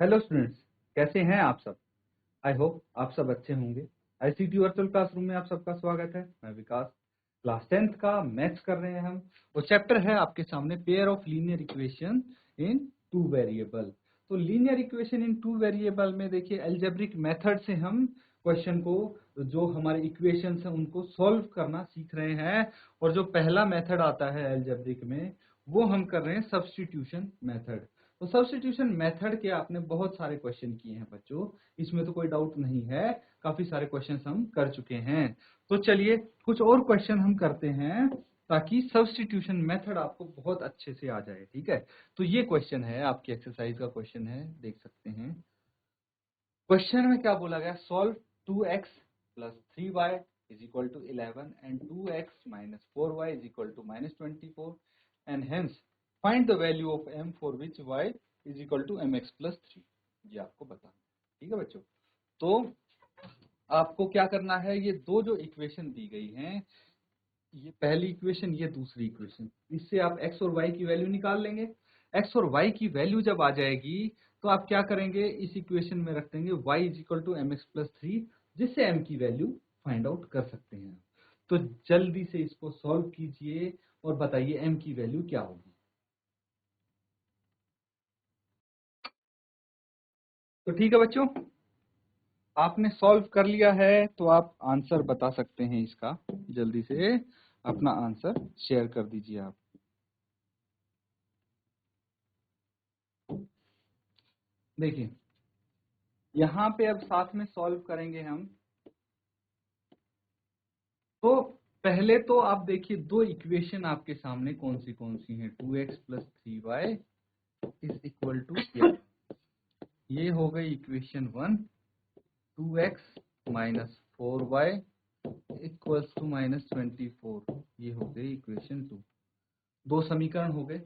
Hello students, कैसे हैं आप सब। आई होप आप सब अच्छे होंगे। आईसीटी वर्चुअल क्लासरूम में आप सबका स्वागत है। मैं विकास, क्लास 10th का मैथ्स कर रहे हैं हम। वो चैप्टर है आपके सामने pair of linear equation in two variable. तो linear equation in two variable में देखिए अलजेब्रिक मेथड से हम क्वेश्चन को, जो हमारे इक्वेशंस हैं उनको सॉल्व करना सीख रहे हैं। और जो पहला मेथड आता है अलजेब्रिक में वो हम कर रहे हैं सब्स्टिट्यूशन मेथड। तो सब्स्टिट्यूशन मेथड के आपने बहुत सारे क्वेश्चन किए हैं बच्चों, इसमें तो कोई डाउट नहीं है, काफी सारे क्वेश्चन हम कर चुके हैं। तो चलिए कुछ और क्वेश्चन हम करते हैं ताकि सब्स्टिट्यूशन मेथड आपको बहुत अच्छे से आ जाए। ठीक है, तो ये क्वेश्चन है आपकी एक्सरसाइज का क्वेश्चन है, देख सकते हैं। क्वेश्चन में क्या बोला गया, solve 2x plus 3y is equal to 11 and 2x minus 4y is equal to minus 24 and hence find the value of m for which y is equal to mx plus 3। ये आपको बताना। ठीक है बच्चों, तो आपको क्या करना है, ये दो जो इक्वेशन दी गई हैं, ये पहली इक्वेशन, ये दूसरी इक्वेशन, इससे आप x और y की वैल्यू निकाल लेंगे। x और y की वैल्यू जब आ जाएगी तो आप क्या करेंगे, इस इक्वेशन में रख देंगे y is equal to mx plus 3, जिससे m की वैल्यू फाइंड आउट कर सकते हैं। तो जल्दी से इसको सॉल्व कीजिए और बताइए m की वैल्यू क्या होगी। तो ठीक है बच्चों, आपने सॉल्व कर लिया है तो आप आंसर बता सकते हैं इसका। जल्दी से अपना आंसर शेयर कर दीजिए आप। देखिए यहाँ पे अब साथ में सॉल्व करेंगे हम। तो पहले तो आप देखिए दो इक्वेशन आपके सामने कौन सी हैं, 2x plus 3y is equal to, ये हो गई equation 1, 2x minus 4y equals to minus 24, ये हो गई इक्वेशन 2। दो समीकरण हो गए।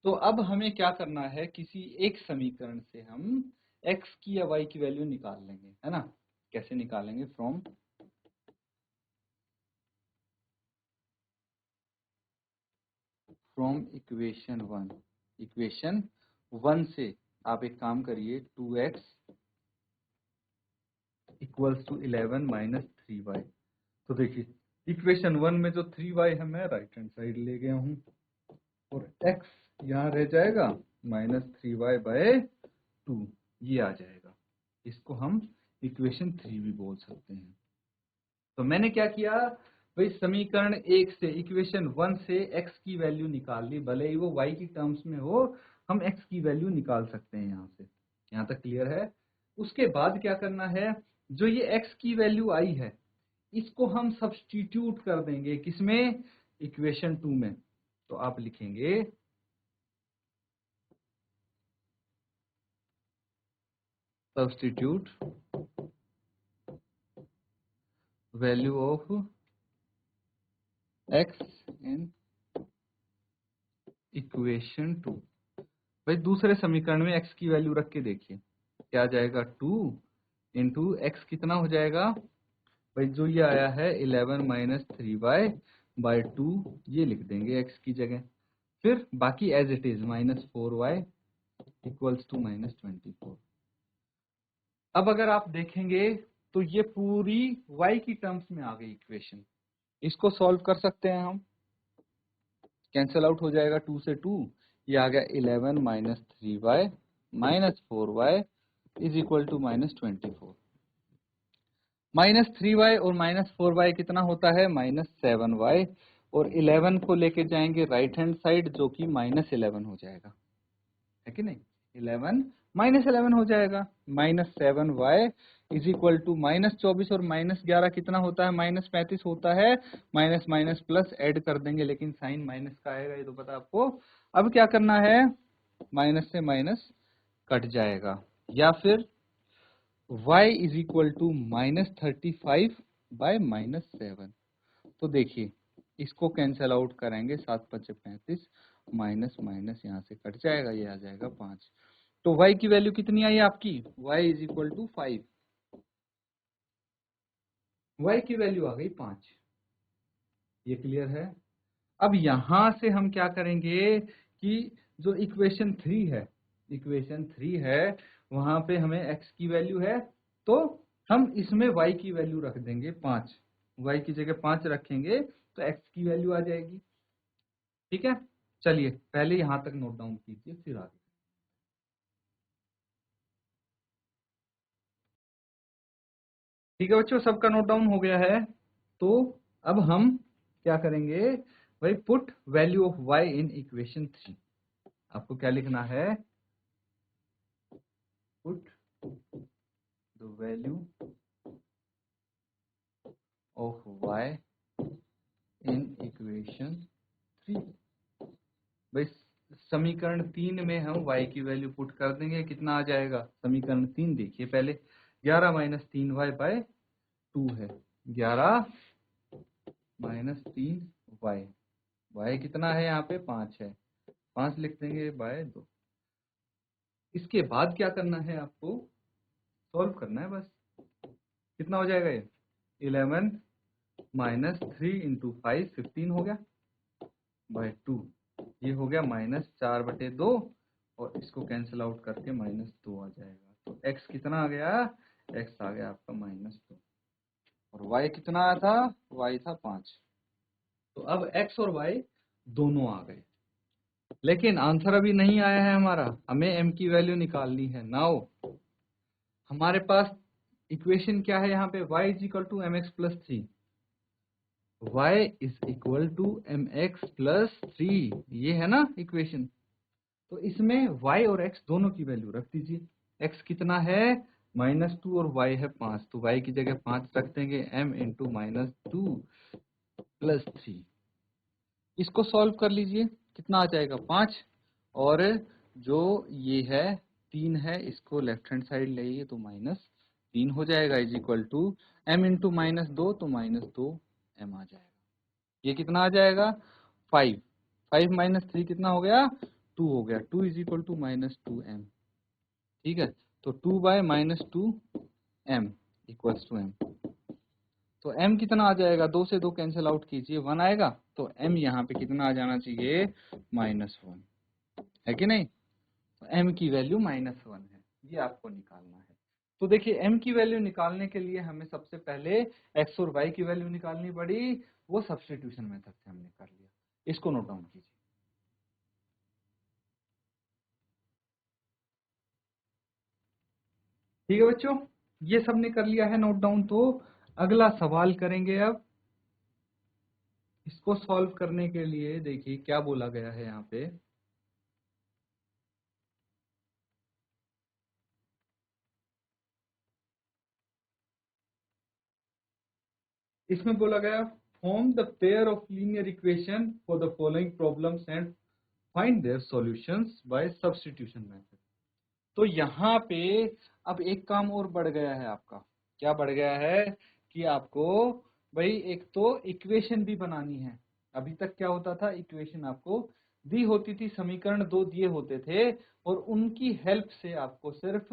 तो अब हमें क्या करना है, किसी एक समीकरण से हम x की या y की वैल्यू निकाल लेंगे, है ना। कैसे निकालेंगे, फ्रॉम इक्वेशन 1 से आप एक काम करिए, 2x equals to 11 minus 3y। तो देखिए इक्वेशन 1 में जो 3y है मैं राइट हैंड साइड ले गया हूं और x यहाँ रह जाएगा माइनस 3y बाय 2, ये आ जाएगा। इसको हम इक्वेशन 3 भी बोल सकते हैं। तो मैंने क्या किया भाई, समीकरण 1 से, इक्वेशन 1 से x की वैल्यू निकाल ली, भले ही वो y की टर्म्स में हो, हम x की वैल्यू निकाल सकते हैं यहाँ से। यहाँ तक क्लियर है। उसके बाद क्या करना है, जो ये x की वैल्यू आई है इसको हम सब्स्टिट्यूट कर देंगे किसमें, इक्वेशन 2 में। तो आप लिखेंगे substitute value of x in equation 2। भाई दूसरे समीकरण में x की वैल्यू रख के देखिए क्या आ जाएगा, 2 इंटू एक्स कितना हो जाएगा भाई, जो ये आया है 11 माइनस 3y बाय 2, ये लिख देंगे x की जगह। फिर बाकी as it is minus 4y equals to minus 24। अब अगर आप देखेंगे तो ये पूरी y की टर्म्स में आ गई इक्वेशन। इसको सॉल्व कर सकते हैं हम, कैंसिल आउट हो जाएगा 2 से 2, ये आ गया 11 minus 3y minus 4y is equal to minus 24। Minus 3y और माइनस 4y कितना होता है, माइनस 7y, और 11 को लेके जाएंगे राइट हैंड साइड, जो कि माइनस 11 हो जाएगा, है कि नहीं। 11 माइनस 11 हो जाएगा, minus 7y is equal to minus 24, और माइनस 11 कितना होता है, माइनस 35 होता है। माइनस माइनस प्लस ऐड कर देंगे, लेकिन साइन माइनस का आएगा, ये तो पता आपको। अब क्या करना है, माइनस से माइनस कट जाएगा, या फिर y is equal to minus 35 by minus 7। तो देखिए इसको कैंसिल आउट करेंगे, 7 5 35, माइनस माइनस यहाँ से कट जाएगा, ये आ जाएगा 5। तो y की वैल्यू कितनी आई आपकी, y is equal to 5, y की वैल्यू आ गई 5। ये क्लियर है। अब यहां से हम क्या करेंगे कि जो इक्वेशन 3 है, इक्वेशन 3 है वहां पे हमें x की वैल्यू है, तो हम इसमें y की वैल्यू रख देंगे 5, y की जगह 5 रखेंगे तो x की वैल्यू आ जाएगी। ठीक है, चलिए पहले यहां तक नोट डाउन कीजिए फिर आगे। ठीक है बच्चों, सबका नोट डाउन हो गया है। तो अब हम क्या करेंगे भाई, put value of y in equation 3। आपको क्या लिखना है, put the value of y in equation 3। भाई समीकरण 3 में हम y की वैल्यू पुट कर देंगे, कितना आ जाएगा, समीकरण 3 देखिए पहले, 11 माइनस 3y/2 है, 11 माइनस 3y, y कितना है यहाँ पे 5 है, 5 लिख देंगे बाय 2। इसके बाद क्या करना है, आपको सॉल्व करना है बस। कितना हो जाएगा ये, 11 माइनस 3 इंटू 5 15 हो गया बाय 2, ये हो गया -4/2 और इसको कैंसिल आउट करके -2 आ जाएगा। तो x कितना आ गया, x आ गया आपका -2 और y कितना आया था, y था 5। तो अब x और y दोनों आ गए, लेकिन आंसर अभी नहीं आया है हमारा, हमें m की वैल्यू निकालनी है। नाउ हमारे पास इक्वेशन क्या है यहाँ पे, y is equal to mx+3, y is equal to mx+3, ये है ना इक्वेशन। तो इसमें y और x दोनों की वैल्यू रख दीजिए। x कितना है -2 और y है 5, तो y की जगह 5 रख देंगे, m इंटू -2 + 3। इसको सॉल्व कर लीजिए, कितना आ जाएगा 5, और जो ये है 3 है, इसको लेफ्ट हैंड साइड ले तो -3 हो जाएगा, is equal to m into -2 तो -2m आ जाएगा। ये कितना आ जाएगा 5, 5 माइनस 3 कितना हो गया 2 हो गया, 2 इज इक्वल टू -2m। ठीक है, तो 2/-2m इक्वल्स टू m। तो m कितना आ जाएगा, 2 से 2 कैंसिल आउट कीजिए, 1 आएगा, तो m यहाँ पे कितना आ जाना चाहिए -1, है कि नहीं। तो m की वैल्यू -1 है, ये आपको निकालना है। तो देखिए m की वैल्यू निकालने के लिए हमें सबसे पहले x और y की वैल्यू निकालनी पड़ी, वो सब्स्टिट्यूशन मेथड से हमने कर लिया। इसको नोट डाउन कीजिए। ठीक है बच्चों, ये सबने कर लिया है नोट डाउन। तो अगला सवाल करेंगे अब। इसको सॉल्व करने के लिए देखिए क्या बोला गया है यहाँ पे, इसमें बोला गया form the pair of linear equation for the following problems and find their solutions by substitution method. तो यहाँ पे अब एक काम और बढ़ गया है आपका, क्या बढ़ गया है कि आपको भाई एक तो इक्वेशन भी बनानी है। अभी तक क्या होता था, इक्वेशन आपको दी होती थी, समीकरण 2 दिए होते थे और उनकी हेल्प से आपको सिर्फ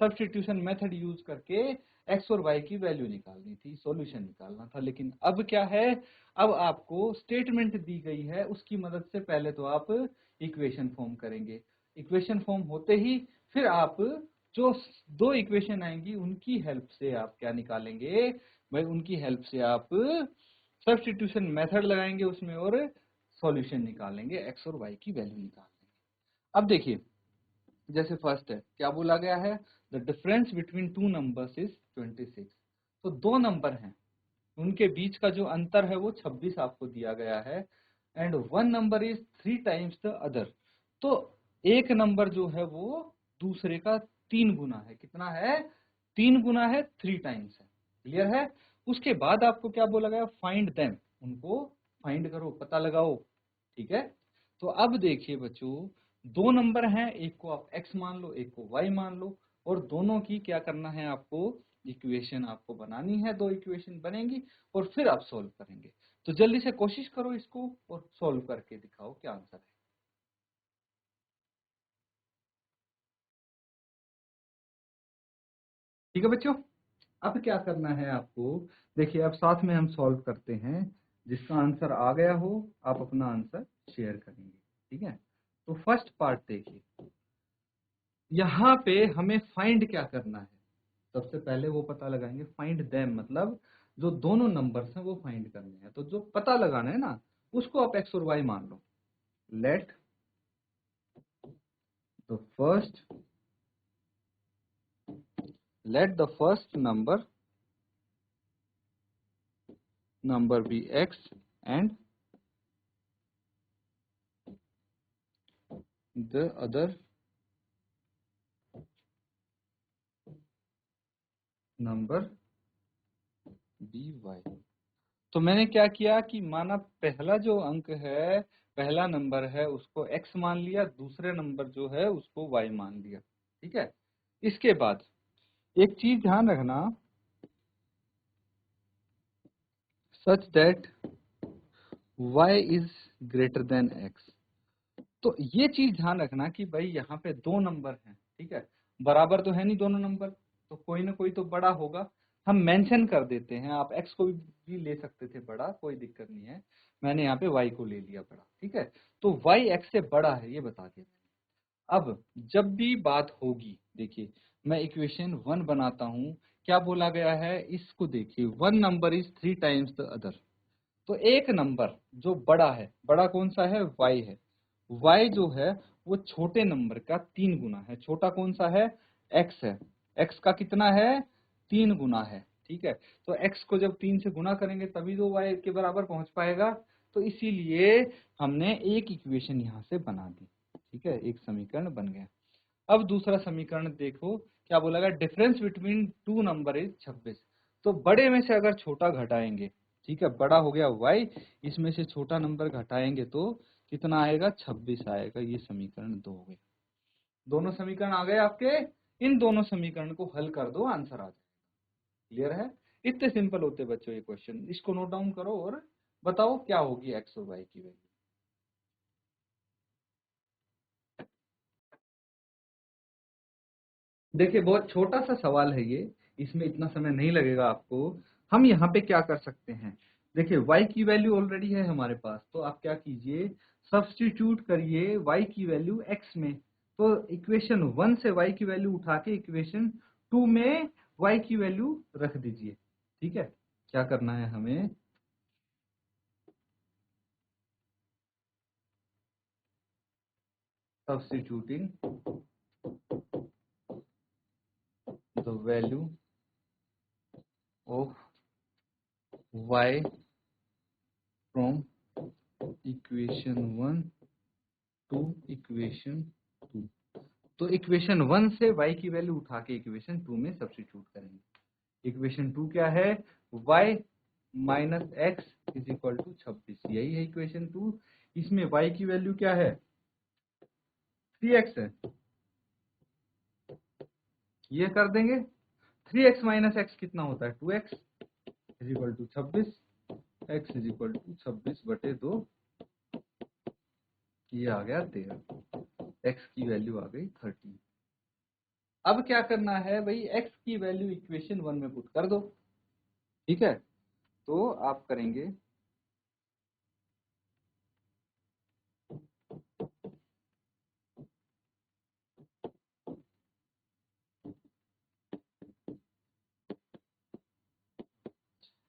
सब्स्टिट्यूशन मेथड यूज करके x और y की वैल्यू निकालनी थी, सॉल्यूशन निकालना था। लेकिन अब क्या है, अब आपको स्टेटमेंट दी गई है, उसकी मदद से पहले तो आप इक्वेशन फॉर्म करेंगे। इक्वेशन फॉर्म होते ही फिर आप जो 2 इक्वेशन आएंगी उनकी हेल्प से आप क्या निकालेंगे भाई, उनकी हेल्प से आप सब्स्टिट्यूशन मेथड लगाएंगे उसमें और सॉल्यूशन निकालेंगे, x और y की वैल्यू निकाल लेंगे। अब देखिए जैसे फर्स्ट है, क्या बोला गया है, the difference between 2 numbers is 26। तो 2 नंबर हैं, उनके बीच का जो अंतर है वो 26 आपको दिया गया है, and 1 number is 3 times the other. तो एक नंबर जो है वो दूसरे का 3 गुना है, कितना है 3 गुना है, 3 टाइम्स है। क्लियर है। उसके बाद आपको क्या बोला गया, फाइंड देम, उनको फाइंड करो, पता लगाओ। ठीक है, तो अब देखिए बच्चों, 2 नंबर हैं, एक को आप x मान लो, एक को y मान लो, और दोनों की क्या करना है आपको, इक्वेशन आपको बनानी है। 2 इक्वेशन बनेंगी और फिर आप सॉल्व करेंगे। तो जल्दी से कोशिश करो इसको और सॉल्व करके दिखाओ क्या आंसर है। ठीक है बच्चों, अब क्या करना है आपको, देखिए अब साथ में हम सॉल्व करते हैं। जिसका आंसर आ गया हो आप अपना आंसर शेयर करेंगे। ठीक है, तो फर्स्ट पार्ट देखिए, यहाँ पे हमें फाइंड क्या करना है, सबसे पहले वो पता लगाएंगे, फाइंड देम मतलब जो दोनों नंबर्स हैं वो फाइंड करने हैं। तो जो पता लगाना है ना उसको आप एक्स और वाई मान लो। Let the first number be x and the other number be y। तो मैंने क्या किया कि माना पहला जो अंक है, पहला नंबर है उसको x मान लिया, दूसरे नंबर जो है उसको y मान लिया। ठीक है, इसके बाद एक चीज ध्यान रखना, such that y is greater than x। तो ये चीज ध्यान रखना कि भाई यहाँ पे दो नंबर हैं, ठीक है, बराबर तो है नहीं दोनों नंबर, तो कोई ना कोई तो बड़ा होगा। हम मेंशन कर देते हैं, आप x को भी ले सकते थे बड़ा, कोई दिक्कत नहीं है, मैंने यहाँ पे y को ले लिया बड़ा। ठीक है, तो y x से बड़ा है ये बता दिया। अब जब भी बात होगी, देखिए मैं इक्वेशन 1 बनाता हूँ, क्या बोला गया है, इसको देखिए, one number is 3 times the other. तो एक नंबर जो बड़ा है, बड़ा कौन सा है, y है, y जो है वो छोटे नंबर का 3 गुना है। छोटा कौन सा है, x है, x का कितना है, 3 गुना है। ठीक है, तो x को जब 3 से गुना करेंगे तभी तो y के बराबर पहुंच पाएगा। तो इसीलिए हमने एक इक्वेशन यहाँ से बना दी। ठीक है, एक समीकरण बन गया। अब दूसरा समीकरण देखो क्या बोला गया, difference between two number is 26। तो बड़े में से अगर छोटा घटाएंगे, ठीक है, बड़ा हो गया y, इसमें से छोटा नंबर घटाएंगे तो कितना आएगा, 26 आएगा। ये समीकरण 2 हो गए। दोनों समीकरण आ गए आपके, इन दोनों समीकरण को हल कर दो, आंसर आ जाएगा। क्लियर है, इतने सिंपल होते बच्चों ये क्वेश्चन। इसको नोट डाउन करो और बताओ क्या होगी एक्स और वाई की वैल्यू। देखिए बहुत छोटा सा सवाल है ये, इसमें इतना समय नहीं लगेगा आपको। हम यहाँ पे क्या कर सकते हैं, देखिए y की वैल्यू ऑलरेडी है हमारे पास, तो आप क्या कीजिए, सब्स्टिट्यूट करिए y की वैल्यू x में। तो इक्वेशन 1 से y की वैल्यू उठा के इक्वेशन 2 में y की वैल्यू रख दीजिए। ठीक है, क्या करना है हमें, substituting the value of y from equation 1 to equation 2। तो इक्वेशन 1 से y की वैल्यू उठा के इक्वेशन 2 में सब्स्टिट्यूट करेंगे। इक्वेशन 2 क्या है, y minus x is equal to 26, यही है इक्वेशन 2। इसमें y की वैल्यू क्या है, 3x है, ये कर देंगे। 3x माइनस एक्स कितना होता है, 2x is equal to 26, x is equal to 26/2, ये आ गया 13, x की वैल्यू आ गई 13। अब क्या करना है भाई, x की वैल्यू इक्वेशन 1 में पुट कर दो। ठीक है, तो आप करेंगे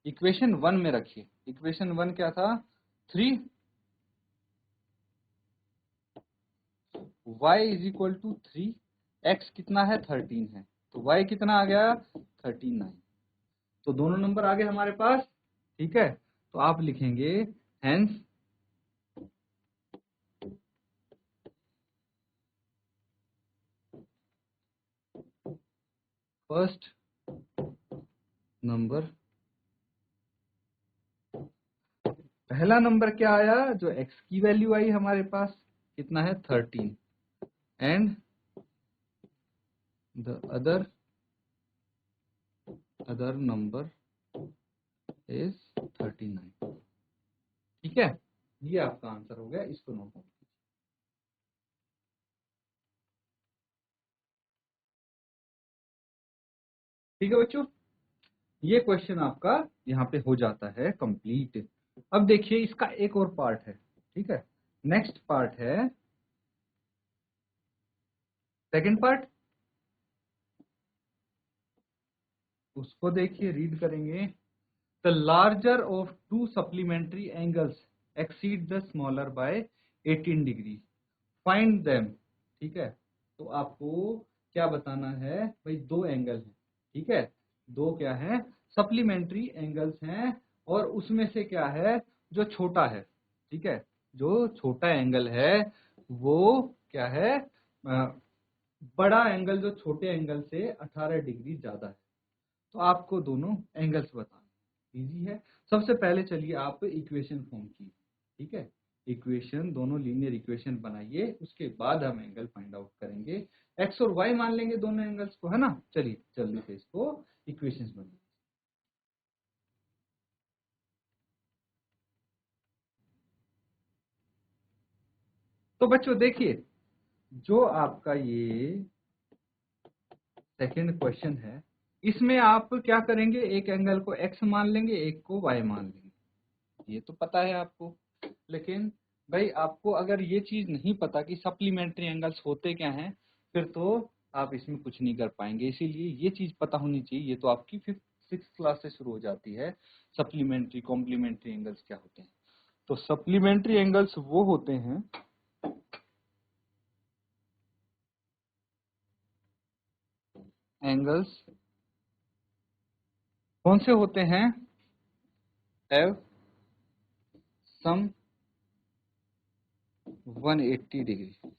इक्वेशन 1 में रखिए, इक्वेशन 1 क्या था, 3 y is equal to 3, x कितना है 13 है, तो y कितना आ गया 39। तो दोनों नंबर आ गए हमारे पास। ठीक है, तो आप लिखेंगे हेंस फर्स्ट नंबर, पहला नंबर क्या आया, जो x की वैल्यू आई हमारे पास कितना है 13, and the other number is 39। ठीक है, ये आपका आंसर हो गया, इसको नोट डाउन। ठीक है बच्चों, ये क्वेश्चन आपका यहाँ पे हो जाता है कंप्लीट। अब देखिए इसका एक और पार्ट है। ठीक है, नेक्स्ट पार्ट है सेकंड पार्ट उसको देखिए, रीड करेंगे। The larger of to supplementary angles exceed the smaller by 18 degree, find them. ठीक है, तो आपको क्या बताना है भाई, दो एंगल है, ठीक है, दो क्या है, सप्लीमेंट्री एंगल्स हैं, और उसमें से क्या है जो छोटा है, ठीक है, जो छोटा एंगल है वो क्या है, बड़ा एंगल जो छोटे एंगल से 18 डिग्री ज्यादा है। तो आपको दोनों एंगल्स बताना इजी है। सबसे पहले चलिए आप इक्वेशन फॉर्म की, ठीक है, इक्वेशन, दोनों लीनियर इक्वेशन बनाइए, उसके बाद हम एंगल फाइंड आउट करेंगे। एक्स और वाई मान लेंगे दोनों एंगल्स को, है ना। चलिए जल्दी से इसको इक्वेशंस बनाइए। तो बच्चों देखिए, जो आपका ये सेकेंड क्वेश्चन है, इसमें आप क्या करेंगे, एक एंगल को एक्स मान लेंगे, एक को वाई मान लेंगे, ये तो पता है आपको। लेकिन भाई आपको अगर ये चीज नहीं पता कि सप्लीमेंट्री एंगल्स होते क्या हैं, फिर तो आप इसमें कुछ नहीं कर पाएंगे। इसीलिए ये चीज पता होनी चाहिए। ये तो आपकी 5th-6th क्लास से शुरू हो जाती है, सप्लीमेंट्री कॉम्प्लीमेंट्री एंगल्स क्या होते हैं। तो सप्लीमेंट्री एंगल्स वो होते हैं, एंगल्स कौन से होते हैं, हैव सम 180 डिग्री।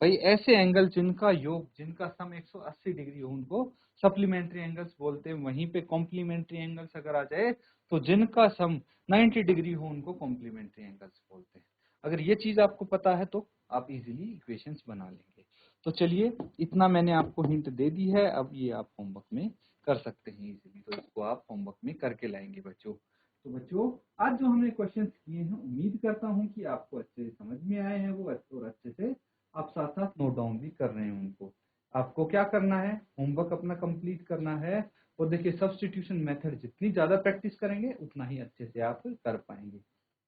भाई ऐसे एंगल जिनका योग, जिनका सम 180 डिग्री हो, उनको सप्लीमेंट्री एंगल्स बोलते हैं। वहीं पे कॉम्प्लीमेंट्री एंगल्स अगर आ जाए तो जिनका सम 90 डिग्री हो, उनको कॉम्प्लीमेंट्री एंगल्स बोलते हैं। अगर ये चीज आपको पता है तो आप इजीली इक्वेशंस बना लेंगे। तो चलिए, इतना मैंने आपको हिंट दे दी है, अब ये आप होमवर्क में कर सकते हैं इजीली। तो इसको आप होमवर्क में करके लाएंगे बच्चों। तो बच्चों, आज जो हमने क्वेश्चंस किए हैं, उम्मीद करता हूँ कि आपको अच्छे से समझ में आए हैं वो, और अच्छे से आप साथ साथ नोट डाउन भी कर रहे हैं उनको। आपको क्या करना है, होमवर्क अपना कंप्लीट करना है। और देखिए, सब्स्टिट्यूशन मेथड जितनी ज्यादा प्रैक्टिस करेंगे उतना ही अच्छे से आप कर पाएंगे।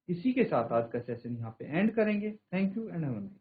इसी के साथ आज का सेशन यहाँ पे एंड करेंगे। Thank you and have a nice day.